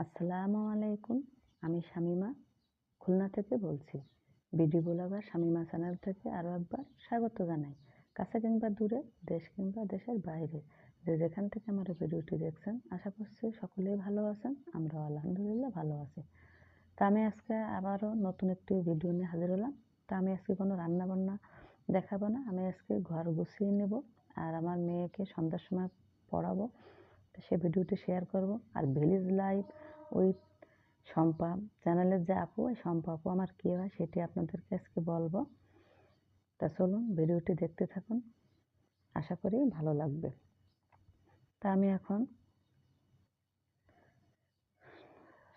আসসালামু আলাইকুম। আমি শামিমা খুলনা থেকে বলছি। বিডি ব্লগার শামিমা চ্যানেল থেকে আরও একবার স্বাগত জানাই। কাছে কিংবা দূরে, দেশ কিংবা দেশের বাইরে, যে যেখান থেকে আমার ভিডিওটি দেখছেন, আশা করছি সকলেই ভালো আছেন। আমরাও আলহামদুলিল্লাহ ভালো আছি। তা আমি আজকে আবারও নতুন একটি ভিডিও নিয়ে হাজির হলাম। তা আমি আজকে কোনো রান্নাবান্না দেখাবো না, আমি আজকে ঘর গুছিয়ে নেব আর আমার মেয়েকে সন্ধ্যার সময় পড়াবো। তো সে ভিডিওটি শেয়ার করব। আর ভিলেজ লাইফ উইথ শম্পা চ্যানেলের যে আপু, ওই শম্পা আপু আমার কী হয় সেটি আপনাদেরকে আজকে বলবো। তা চলুন ভিডিওটি দেখতে থাকুন, আশা করি ভালো লাগবে। তা আমি এখন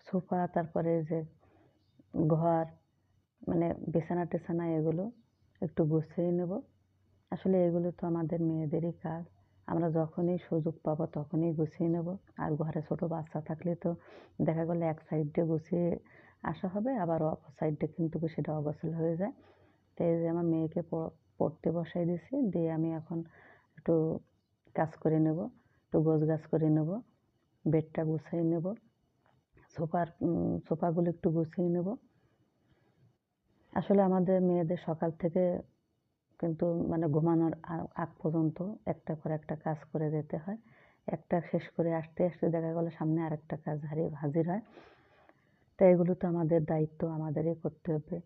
সোফা, তারপরে যে ঘর, মানে বিছানা টিছানা, এগুলো একটু গুছিয়ে নেব। আসলে এগুলো তো আমাদের মেয়েদেরই কাজ। আমরা যখনই সুযোগ পাবো তখনই গুছিয়ে নেব। আর ঘরে ছোট বাচ্চা থাকলে তো দেখা গেলো এক সাইড দিয়ে গুছিয়ে আসা হবে, আবার অপর সাইড দিয়ে কিন্তু সেটা অগোছালো হয়ে যায়। তো এই যে আমার মেয়েকে পড়তে বসাই দিয়েছি, দিয়ে আমি এখন একটু কাজ করে নেব, একটু গোছগাছ করে নেব, বেডটা গুছিয়ে নেব, সোফাগুলো একটু গুছিয়ে নেব। আসলে আমাদের মেয়েদের সকাল থেকে কিন্তু মানে ঘুমানোর আগ পর্যন্ত একটা করে একটা কাজ করে যেতে হয়। একটা শেষ করে আসতে আসতে দেখা গেলো সামনে আরেকটা কাজ হাজির হয়। তো এগুলো তো আমাদের দায়িত্ব, আমাদেরই করতে হবে।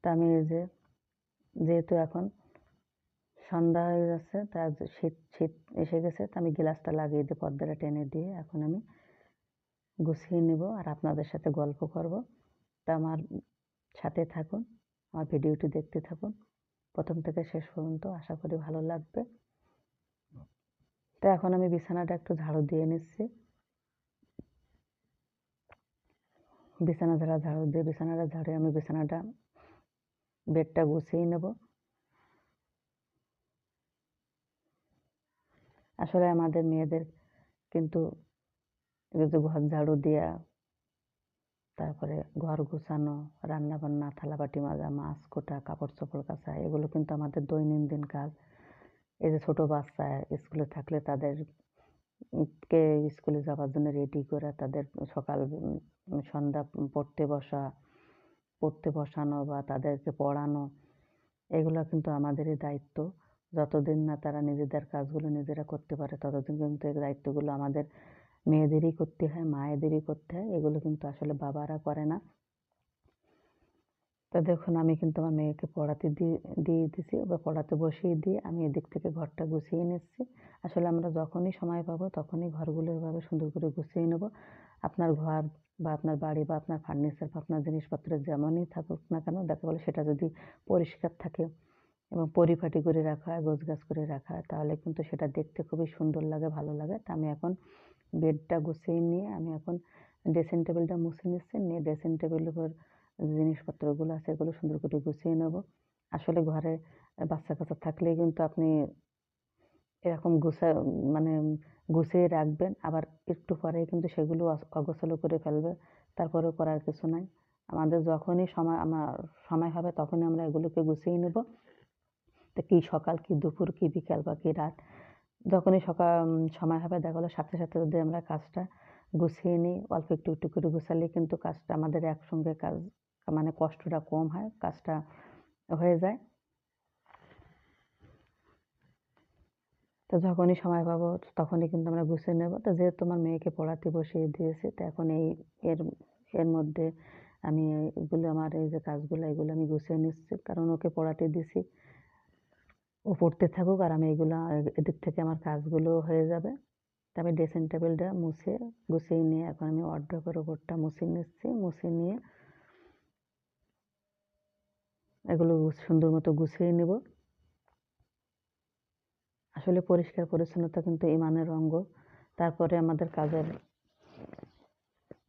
তা আমি এই যে, যেহেতু এখন সন্ধ্যা হয়ে যাচ্ছে, তার শীত শীত এসে গেছে, তো আমি গ্লাসটা লাগিয়ে দিয়ে পর্দাটা টেনে দিয়ে এখন আমি গুছিয়ে নেব আর আপনাদের সাথে গল্প করব। তা আমার সাথে থাকুন, আমার ভিডিওটি দেখতে থাকুন প্রথম থেকে শেষ পর্যন্ত, আশা করি ভালো লাগবে। তো এখন আমি বিছানাটা একটু ঝাড়ু দিয়ে নিচ্ছি। বিছানাটা ঝাড়ু আমি বেডটা গুছিয়ে নেব। আসলে আমাদের মেয়েদের কিন্তু ঘর ঝাড়ু দেওয়া, তারপরে ঘর গুছানো, রান্নাবান্না, থালাবাটি মাজা, মাছ কোটা, কাপড় চোপড় কাচা, এগুলো কিন্তু আমাদের দৈনন্দিন কাজ। এই যে ছোটো বাচ্চা স্কুলে থাকলে তাদেরকে স্কুলে যাওয়ার জন্য রেডি করা, তাদের সকাল সন্ধ্যা পড়তে বসানো বা তাদেরকে পড়ানো, এগুলো কিন্তু আমাদেরই দায়িত্ব। যতদিন না তারা নিজেদের কাজগুলো নিজেরা করতে পারে ততদিন কিন্তু এই দায়িত্বগুলো আমাদের মেয়েদেরই করতে হয়, মায়েদেরই করতে হয়। এগুলো কিন্তু আসলে বাবারা করে না। তো দেখুন আমি কিন্তু আমার মেয়েকে পড়াতে দিয়ে দিয়েছি বা পড়াতে বসিয়ে দিয়ে আমি এদিক থেকে ঘরটা গুছিয়ে নিচ্ছি। আসলে আমরা যখনই সময় পাবো তখনই ঘরগুলো এভাবে সুন্দর করে গুছিয়ে নেব। আপনার ঘর বা আপনার বাড়ি বা আপনার ফার্নিচার বা আপনার জিনিসপত্র যেমনই থাকুক না কেন, দেখা গেলো সেটা যদি পরিষ্কার থাকে এবং পরিপাটি করে রাখা হয়, গোছগাছ করে রাখা হয়, তাহলে কিন্তু সেটা দেখতে খুবই সুন্দর লাগে, ভালো লাগে। তা আমি এখন বেডটা গুছিয়ে নিয়ে আমি এখন ড্রেসিং টেবিলটা মুছে নিচ্ছি, নিয়ে ড্রেসিং টেবিলের উপর জিনিসপত্রগুলো আছে এগুলো সুন্দর করে গুছিয়ে নেব। আসলে ঘরে বাচ্চা কাচ্চা থাকলেই কিন্তু আপনি এরকম মানে গুছিয়ে রাখবেন, আবার একটু পরেই কিন্তু সেগুলো অগোছালো করে ফেলবে, তারপরেও করার কিছু নাই। আমাদের যখনই আমার সময় হবে তখনই আমরা এগুলোকে গুছিয়ে নেব। তো কী সকাল, কী দুপুর, কী বিকাল বা কী রাত, যখনই সময় হবে দেখা গেলো সাথে সাথে যদি আমরা কাজটা গুছিয়ে নিই, অল্প একটু একটু করে গুছালে কিন্তু কাজটা আমাদের একসঙ্গে মানে কষ্টটা কম হয়, কাজটা হয়ে যায়। তো যখনই সময় পাবো তখনই কিন্তু আমরা গুছিয়ে নেব। তো যেহেতু আমার মেয়েকে পড়াতে বসিয়ে দিয়েছি, তো এখন এর এর মধ্যে আমি আমার এই যে কাজগুলো এগুলো আমি গুছিয়ে নিচ্ছি, কারণ ওকে পড়াতে দিছি, ও পড়তে থাকুক আর আমি এদিক থেকে আমার কাজগুলো হয়ে যাবে। তো আমি ড্রেসিং টেবিলটা গুছিয়ে নিয়ে এখন আমি ওয়ারড্রবের ওপরটা মুছে নিয়ে এগুলো সুন্দর মতো গুছিয়ে নেব। আসলে পরিষ্কার পরিচ্ছন্নতা কিন্তু ঈমানের অঙ্গ। তারপরে আমাদের কাজের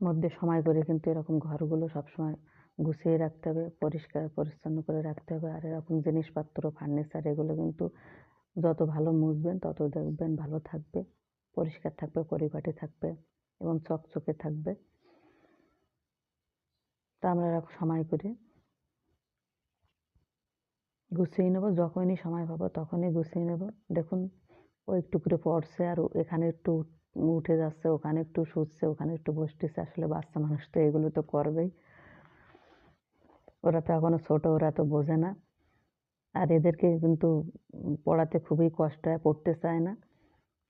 মধ্যে সময় করে কিন্তু এরকম ঘরগুলো সবসময় গুছিয়ে রাখতে হবে, পরিষ্কার পরিচ্ছন্ন করে রাখতে হবে। আর এরকম জিনিসপত্র, ফার্নিচার, এগুলো কিন্তু যত ভালো মুছবেন তত দেখবেন ভালো থাকবে, পরিষ্কার থাকবে, পরিপাটি থাকবে এবং চকচকে থাকবে। তা আমরা এরকম সময় করে গুছিয়ে নেব, যখনই সময় পাবো তখনই গুছিয়ে নেব। দেখুন ও একটু করে পড়ছে আর এখানে একটু উঠে যাচ্ছে, ওখানে একটু শুচ্ছে, ওখানে একটু বসতেছে। আসলে বাচ্চা মানুষ তো এগুলো তো করবেই। ওরা তো এখনো ছোট, ওরা তো বোঝে না। আর এদেরকে কিন্তু পড়াতে খুবই কষ্ট হয়, পড়তে চায় না।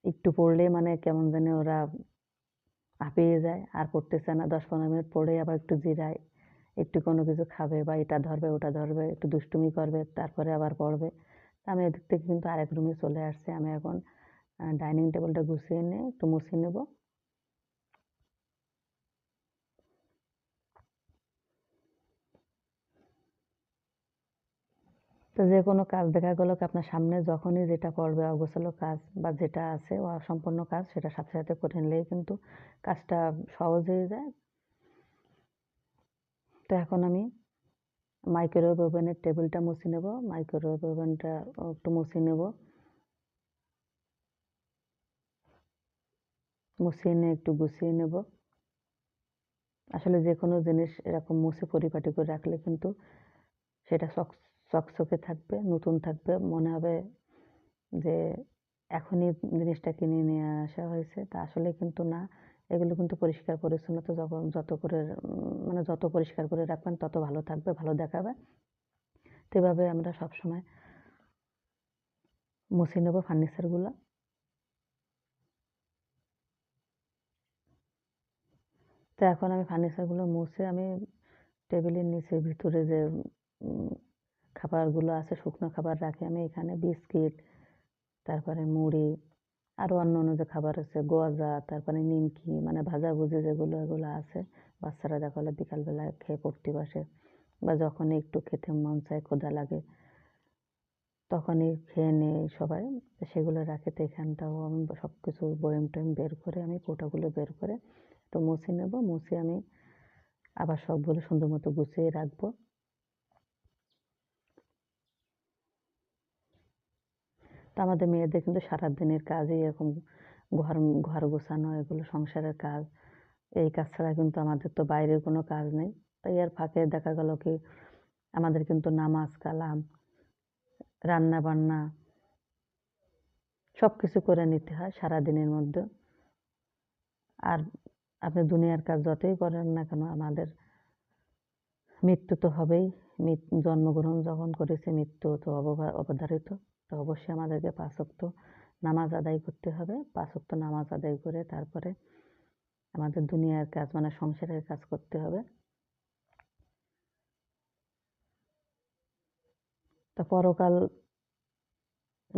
একটু পড়লেই মানে কেমন জানি ওরা হাঁপিয়ে যায়, আর পড়তে চায় না। 10-15 মিনিট পড়েই আবার একটু জিরায়, একটু কোনো কিছু খাবে বা এটা ধরবে, ওটা ধরবে, একটু দুষ্টুমি করবে, তারপরে আবার পড়বে। আমি এদিক থেকে কিন্তু আরেক রুমে চলে আসছি। আমি এখন ডাইনিং টেবিলটা গুছিয়ে নিয়ে একটু মুছে নেব। তো যে কোনো কাজ দেখা গেল কি আপনার সামনে যখনই যেটা পড়বে অগোছালো কাজ বা যেটা আছে অসম্পূর্ণ কাজ, সেটা সাথে সাথে করে নিলেই কিন্তু কাজটা সহজ হয়ে যায়। তো এখন আমি মাইক্রোওয়েভ ওভেনের টেবিলটা মুছে নেব। মাইক্রোওয়েভ ওভেনটা একটু মুছে নেব। মুছিয়ে নিয়ে একটু গুছিয়ে নেব। আসলে যে কোনো জিনিস এরকম মুছে পরিপাটি করে রাখলে কিন্তু সেটা চকচকে থাকবে, নতুন থাকবে। মনে হবে যে এখনই জিনিসটা কিনে নিয়ে আসা হয়েছে। তা আসলে কিন্তু না। এগুলো কিন্তু পরিষ্কার পরিচ্ছন্নতা যত করে মানে যত পরিষ্কার করে রাখবেন তত ভালো থাকবে, ভালো দেখাবে। তো এভাবে আমরা সবসময় মুছে নেব ফার্নিচারগুলো। তো এখন আমি ফার্নিচারগুলো মুছে আমি টেবিলের নিচে ভিতরে যে খাবারগুলো আছে, শুকনো খাবার রাখি আমি এখানে। বিস্কিট, তারপরে মুড়ি, আরও অন্য যে খাবার আছে, গজা, তারপরে নিমকি, মানে ভাজাভুজি যেগুলো এগুলো আছে। বাচ্চারা দেখা হলে বিকালবেলায় খেয়ে পড়তে বসে বা যখনই একটু খেতে মন চায়, ক্ষুধা লাগে, তখনই খেয়ে নেয় সবাই। তো সেগুলো রাখি। তো এখানটাও আমি সব কিছু বয়ম টয়ম বের করে আমি কৌটাগুলো বের করে একটু মুছে নেব। মুছে আমি আবার সবগুলো সুন্দর মতো গুছিয়ে রাখবো। তো আমাদের মেয়েদের কিন্তু সারাদিনের কাজই এরকম ঘর ঘর গোছানো, এগুলো সংসারের কাজ। এই কাজ ছাড়া কিন্তু আমাদের তো বাইরের কোনো কাজ নেই। তাই এর ফাঁকে দেখা গেল কি আমাদের কিন্তু নামাজ কালাম, রান্না বান্না সব কিছু করে নিতে হয় সারাদিনের মধ্যে। আর আপনি দুনিয়ার কাজ যতই করেন না কেন, আমাদের মৃত্যু তো হবেই। জন্মগ্রহণ যখন করেছি, মৃত্যু তো অবধারিত। তো অবশ্যই আমাদেরকে 5 ওয়াক্ত নামাজ আদায় করতে হবে। 5 ওয়াক্ত নামাজ আদায় করে তারপরে আমাদের দুনিয়ার কাজ মানে সংসারের কাজ করতে হবে। তো পরকাল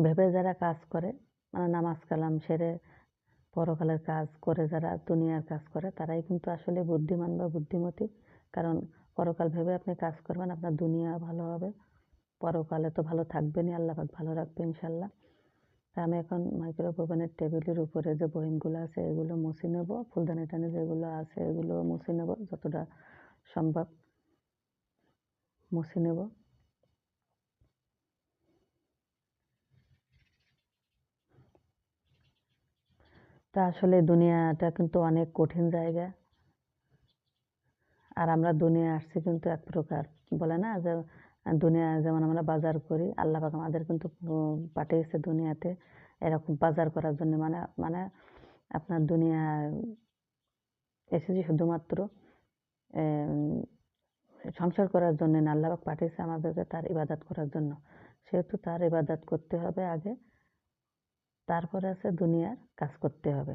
ভেবে যারা কাজ করে, মানে নামাজ কালাম সেরে পরকালের কাজ করে যারা দুনিয়ার কাজ করে, তারাই কিন্তু আসলে বুদ্ধিমান বা বুদ্ধিমতী। কারণ পরকাল ভেবে আপনি কাজ করবেন, আপনার দুনিয়া ভালো হবে, পরকালে তো ভালো থাকবেনই, আল্লাহ পাক ভালো রাখবে ইনশাল্লাহ। তা আমি এখন মাইক্রোওয়েভ ওভেনের টেবিলের উপরে যে বয়মগুলো আছে এগুলো মুছে নেব। ফুলদানি টানি যেগুলো আছে এগুলো মুছে নেব, যতটা সম্ভব মুছে নেব। তা আসলে দুনিয়াটা কিন্তু অনেক কঠিন জায়গা। আর আমরা দুনিয়ায় আসছি কিন্তু এক প্রকার, বলে না যে দুনিয়া যেমন আমরা বাজার করি, আল্লাহ পাক আমাদের কিন্তু পাঠিয়েছে দুনিয়াতে এরকম বাজার করার জন্য। মানে মানে আপনার দুনিয়ায় এসেছি শুধুমাত্র সংসার করার জন্য না, আল্লাহ পাক পাঠিয়েছে আমাদেরকে তার ইবাদত করার জন্য। সেহেতু তার ইবাদত করতে হবে আগে, তারপরে আছে দুনিয়ার কাজ করতে হবে।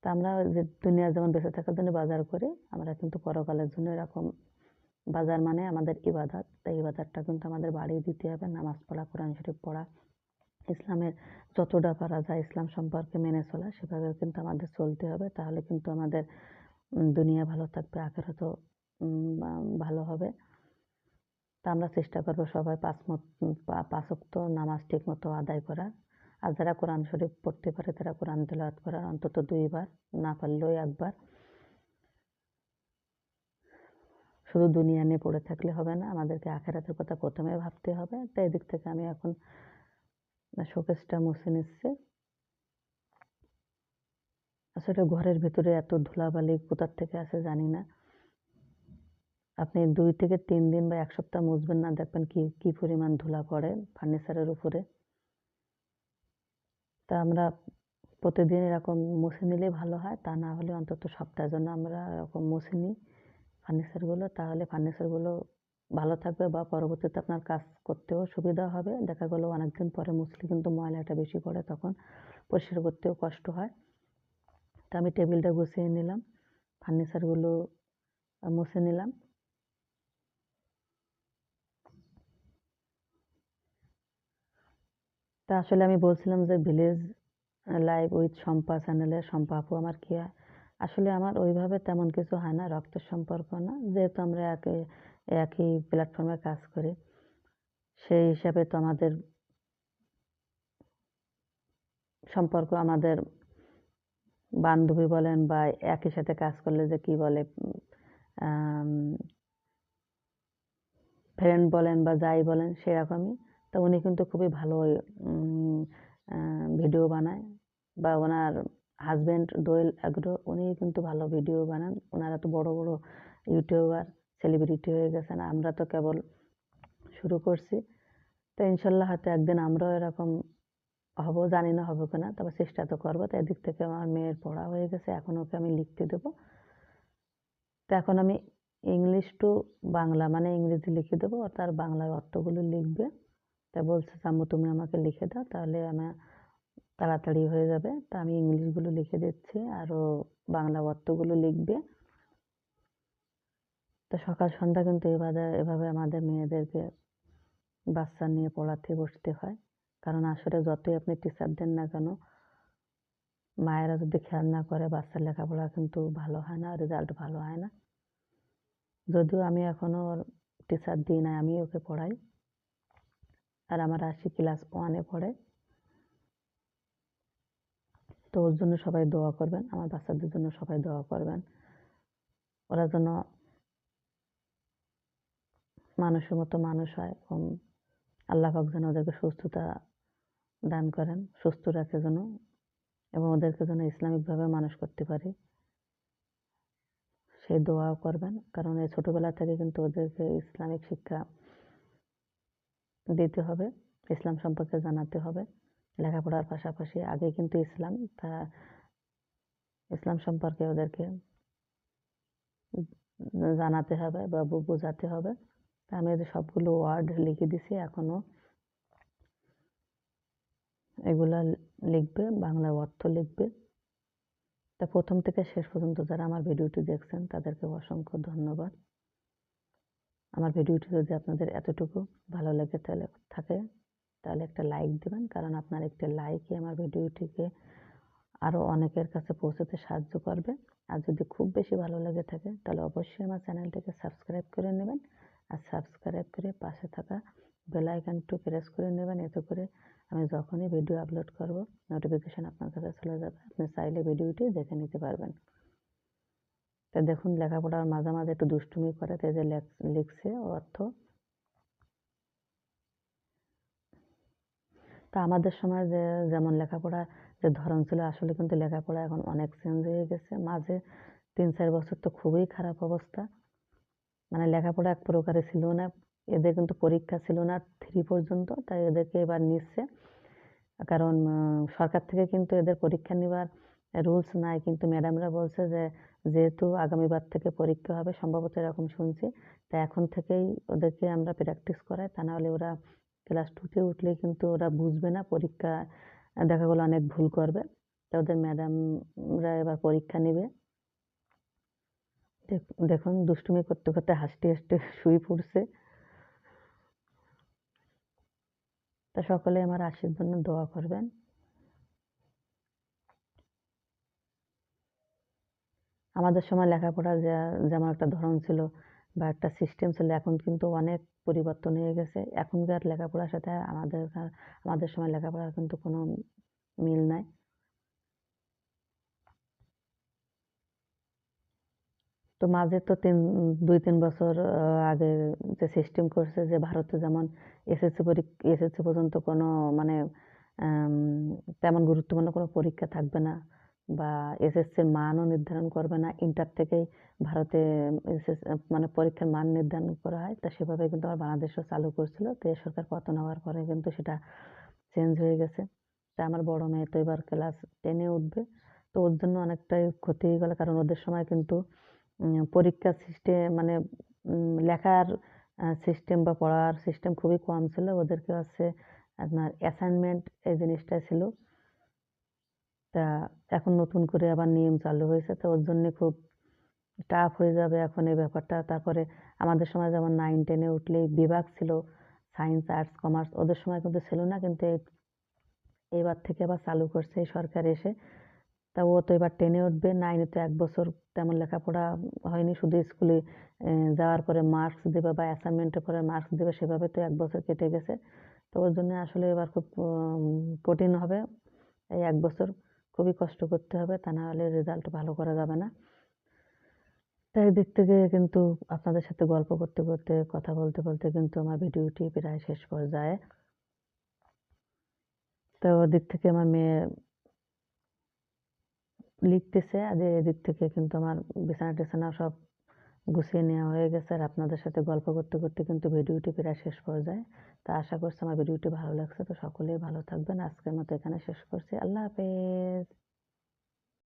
তা আমরা যে দুনিয়ায় যেমন বেঁচে থাকার জন্য বাজার করি, আমরা কিন্তু পরকালের জন্য এরকম বাজার মানে আমাদের ইবাদত। তাই ইবাদতটা কিন্তু আমাদের বাড়িয়ে দিতে হবে। নামাজ পড়া, কোরআন শরীফ পড়া, ইসলামের যতটা পারা যায় ইসলাম সম্পর্কে মেনে চলা, সেভাবে কিন্তু আমাদের চলতে হবে। তাহলে কিন্তু আমাদের দুনিয়া ভালো থাকবে, আখিরাতও ভালো হবে। তা আমরা চেষ্টা করবো সবাই 5 ওয়াক্ত নামাজ ঠিক মতো আদায় করার। আর যারা কোরআন শরীফ পড়তে পারে তারা কোরআন তেলাওয়াত করার, অন্তত 2 বার, না পারলেও 1 বার। শুধু দুনিয়া নিয়ে পড়ে থাকলে হবে না, আমাদেরকে আখিরাতের কথা প্রথমে ভাবতে হবে। তাই এদিক থেকে আমি এখন শোকেসটা মুছে নিচ্ছি। আসলে ঘরের ভিতরে এত ধুলাবালি কোথার থেকে আসে জানি না। আপনি 2 থেকে 3 দিন বা 1 সপ্তাহ মুছবেন না, দেখবেন কি পরিমাণ ধুলা পড়ে ফার্নিচারের উপরে। তা আমরা প্রতিদিন এরকম মুছে নিলেই ভালো হয়, তা না হলে অন্তত সপ্তাহের জন্য আমরা এরকম মুছে নিই ফার্নিচারগুলো, তাহলে ফার্নিচারগুলো ভালো থাকবে বা পরবর্তীতে আপনার কাজ করতেও সুবিধা হবে। দেখা গেলো অনেকদিন পরে মুছলে কিন্তু ময়লাটা বেশি পড়ে, তখন পরিষ্কার করতেও কষ্ট হয়। তো আমি টেবিলটা গুছিয়ে নিলাম, ফার্নিচারগুলো মুছে নিলাম। তা আসলে আমি বলছিলাম যে ভিলেজ লাইফ উইথ শম্পা চ্যানেলে শম্পা আপু আমার কি হয়, আসলে আমার ওইভাবে তেমন কিছু হয় না, রক্তের সম্পর্ক না, যেহেতু আমরা একই প্ল্যাটফর্মে কাজ করি, সেই হিসাবে তো আমাদের সম্পর্ক, আমাদের বান্ধবী বলেন বা একই সাথে কাজ করলে যে কি বলে ফ্রেন্ড বলেন বা যাই বলেন সেরকমই। তো উনি কিন্তু খুবই ভালো ভিডিও বানায়, বা ওনার হাজব্যান্ড দোয়েল অ্যাগ্রো, উনি কিন্তু ভালো ভিডিও বানান। ওনারা তো বড় বড় ইউটিউবার, সেলিব্রিটি হয়ে গেছেন, আমরা তো কেবল শুরু করছি। তো ইনশাল্লাহ হয়তো একদিন আমরাও এরকম হব, জানি না হবে কিনা, তবে চেষ্টা তো করবো। তো এদিক থেকে আমার মেয়ের পড়া হয়ে গেছে, এখন ওকে আমি লিখতে দেবো। তো এখন আমি ইংলিশ টু বাংলা মানে ইংরেজি লিখে দেবো, তার বাংলার অর্থগুলো লিখবে। তাই বলছে আম্মু তুমি আমাকে লিখে দাও, তাহলে আমার তাড়াতাড়ি হয়ে যাবে। তা আমি ইংলিশগুলো লিখে দিচ্ছি আর ও বাংলা অর্থগুলো লিখবে। তো সকাল সন্ধ্যা কিন্তু এভাবে আমাদের মেয়েদেরকে বাচ্চা নিয়ে পড়াতে বসতে হয়, কারণ আসলে যতই আপনি টিচার দেন না কেন, মায়েরা যদি খেয়াল না করে বাচ্চার লেখাপড়া কিন্তু ভালো হয় না, রেজাল্ট ভালো হয় না। যদিও আমি এখনো ওর টিচার দিই না, আমি ওকে পড়াই। আর আমার আশি ক্লাস 1-এ পড়ে। তো ওর জন্য সবাই দোয়া করবেন, আমার বাচ্চাদের জন্য সবাই দোয়া করবেন, ওরা যেন মানুষের মতো মানুষ হয়, এবং আল্লাহ পাক যেন ওদেরকে সুস্থতা দান করেন, সুস্থ রাখে যেন, এবং ওদেরকে যেন ইসলামিকভাবে মানুষ করতে পারি, সেই দোয়াও করবেন। কারণ এই ছোটবেলা থেকে কিন্তু ওদেরকে ইসলামিক শিক্ষা দিতে হবে, ইসলাম সম্পর্কে জানাতে হবে। লেখাপড়ার পাশাপাশি আগে কিন্তু ইসলাম সম্পর্কে ওদেরকে জানাতে হবে বা বোঝাতে হবে। আমি যে সবগুলো ওয়ার্ড লিখে দিছি, এখনো এগুলা লিখবে, বাংলা অর্থ লিখবে। তা প্রথম থেকে শেষ পর্যন্ত যারা আমার ভিডিওটি দেখছেন তাদেরকে অসংখ্য ধন্যবাদ। আমার ভিডিওটি যদি আপনাদের এতটুকু ভালো লেগে থাকে তাহলে একটা লাইক দেবেন, কারণ আপনার একটা লাইকই আমার ভিডিওটিকে আরও অনেকের কাছে পৌঁছতে সাহায্য করবে। আর যদি খুব বেশি ভালো লেগে থাকে তাহলে অবশ্যই আমার চ্যানেলটিকে সাবস্ক্রাইব করে নেবেন, আর সাবস্ক্রাইব করে পাশে থাকা বেল আইকনটি প্রেস করে নেবেন। এতে করে আমি যখনই ভিডিও আপলোড করব নোটিফিকেশন আপনার কাছে চলে যাবে, আপনি চাইলে ভিডিওটি দেখে নিতে পারবেন। তো দেখুন লেখাপড়ার মাঝে মাঝে একটু দুষ্টুমি করে, তো যে লিখছে অর্থ। তা আমাদের সময় যেমন লেখাপড়া যে ধরন ছিল, আসলে কিন্তু লেখাপড়া এখন অনেক চেঞ্জ হয়ে গেছে। মাঝে 3-4 বছর তো খুবই খারাপ অবস্থা, মানে লেখাপড়া এক প্রকারে ছিল না। এদের কিন্তু পরীক্ষা ছিল না 3 পর্যন্ত, তাই এদেরকে এবার নিচ্ছে। কারণ সরকার থেকে কিন্তু এদের পরীক্ষা নেওয়ার রুলস নাই, কিন্তু ম্যাডামরা বলছে যে যেহেতু আগামীবার থেকে পরীক্ষা হবে, সম্ভবত এরকম শুনছি, তাই এখন থেকেই ওদেরকে আমরা প্র্যাকটিস করাই। তা নাহলে ওরা ক্লাস 2-তে উঠলে কিন্তু ওরা বুঝবে না, পরীক্ষা দেখা গেলো অনেক ভুল করবে। তা ওদের ম্যাডামরা এবার পরীক্ষা নেবে। দেখুন দুষ্টুমি করতে করতে হাসতে হাসতে শুয়ে পড়ছে। তা সকলে আমার আশীর জন্য দোয়া করবেন। আমাদের সময় লেখাপড়ার যেমন একটা ধরন ছিল বা একটা সিস্টেম ছিল, এখন কিন্তু অনেক পরিবর্তন হয়ে গেছে। এখনকার লেখাপড়ার সাথে আমাদের সময় লেখাপড়ার কিন্তু কোনো মিল নাই। তো মাঝে তো 2-3 বছর আগে যে সিস্টেম করছে, যে ভারতে যেমন এসএসসি পর্যন্ত কোনো মানে তেমন গুরুত্বপূর্ণ কোনো পরীক্ষা থাকবে না, বা এসএসসির মানও নির্ধারণ করবে না, ইন্টার থেকেই ভারতে মানে পরীক্ষার মান নির্ধারণ করা হয়। তা সেভাবে কিন্তু আমার বাংলাদেশও চালু করছিল। তো এই সরকার পতন হওয়ার পরে কিন্তু সেটা চেঞ্জ হয়ে গেছে। তা আমার বড় মেয়ে তো এবার ক্লাস 10 এ উঠবে। তো ওর জন্য অনেকটাই ক্ষতি হয়ে গেল। কারণ ওদের সময় কিন্তু পরীক্ষার মানে লেখার সিস্টেম বা পড়ার সিস্টেম খুবই কম ছিল। ওদেরকে হচ্ছে আপনার অ্যাসাইনমেন্ট এই জিনিসটা ছিল। তা এখন নতুন করে আবার নিয়ম চালু হয়েছে। তো ওর জন্যে খুব টাফ হয়ে যাবে এখন এই ব্যাপারটা। তারপরে আমাদের সময় যেমন 9, 10 এ উঠলেই বিভাগ ছিল সায়েন্স, আর্টস, কমার্স। ওদের সময় কিন্তু ছিল না। কিন্তু এবার থেকে আবার চালু করছে এই সরকার এসে। তা ও তো এবার 10 এ উঠবে। 9 এ তো 1 বছর তেমন লেখাপড়া হয়নি। শুধু স্কুলে যাওয়ার পরে মার্কস দেবে বা অ্যাসাইনমেন্টের পরে মার্কস দেবে সেভাবে তো 1 বছর কেটে গেছে। তো ওর জন্য আসলে এবার খুব কঠিন হবে। এই 1 বছর খুবই কষ্ট করতে হবে। তা না হলে রেজাল্ট ভালো করা যাবে না। তাই দিক থেকে কিন্তু আপনাদের সাথে গল্প করতে, করতে কথা বলতে, বলতে কিন্তু আমার ভিডিওটি প্রায় শেষ পর্যায়ে। তো ওদিক থেকে আমার মেয়ে লিখতেছে আর এদিক থেকে কিন্তু আমার বিছানা-টিছানা সব গুছিয়ে নেওয়া হয়ে গেছে। আর আপনাদের সাথে গল্প করতে, করতে কিন্তু ভিডিওটি প্রায় শেষ পর্যায়ে। তো আশা করছি আমার ভিডিওটি ভালো লাগছে। তো সকলেই ভালো থাকবেন। আজকের মতো এখানে শেষ করছি। আল্লাহ হাফেজ।